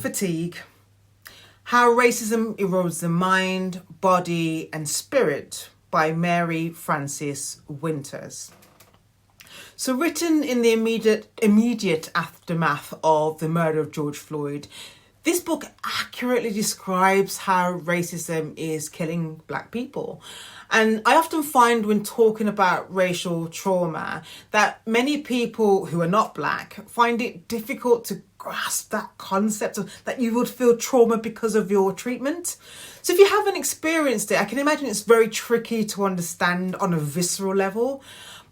Fatigue: How Racism Erodes the Mind, Body and Spirit by Mary Frances Winters. So written in the immediate aftermath of the murder of George Floyd, this book accurately describes how racism is killing Black people. And I often find when talking about racial trauma that many people who are not Black find it difficult to grasp that concept of that you would feel trauma because of your treatment. So if you haven't experienced it, I can imagine it's very tricky to understand on a visceral level.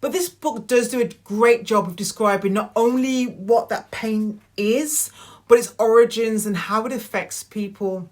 But this book does do a great job of describing not only what that pain is, but its origins and how it affects people.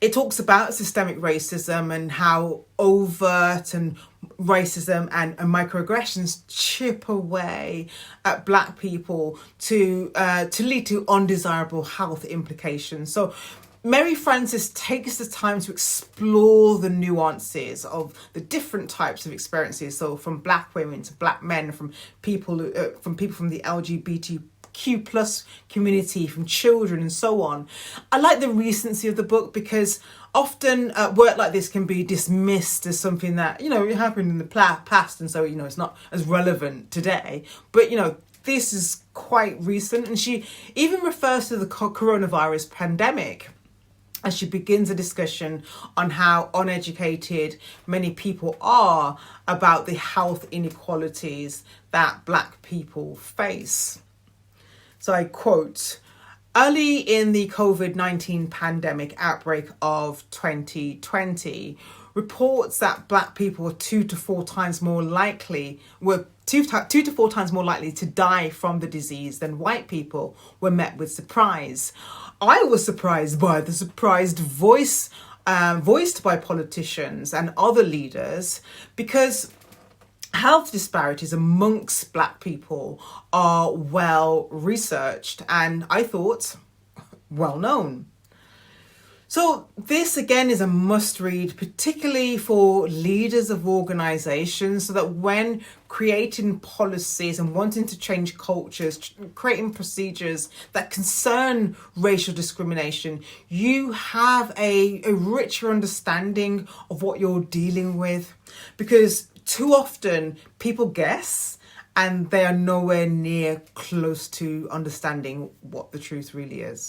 It talks about systemic racism and how overt and racism and microaggressions chip away at Black people to lead to undesirable health implications. So Mary Frances takes the time to explore the nuances of the different types of experiences. So from Black women to Black men, from people from the LGBTQ plus community, from children and so on. I like the recency of the book because often work like this can be dismissed as something that, it happened in the past and so, it's not as relevant today. But, this is quite recent, and she even refers to the coronavirus pandemic as she begins a discussion on how uneducated many people are about the health inequalities that Black people face. So I quote, "Early in the COVID-19 pandemic outbreak of 2020, reports that Black people were two to four times more likely to die from the disease than white people were met with surprise. I was surprised by the surprised voiced by politicians and other leaders, because health disparities amongst Black people are well researched and, I thought, well known." So this again is a must read, particularly for leaders of organisations, so that when creating policies and wanting to change cultures, creating procedures that concern racial discrimination, you have a richer understanding of what you're dealing with. Because too often people guess and they are nowhere near close to understanding what the truth really is.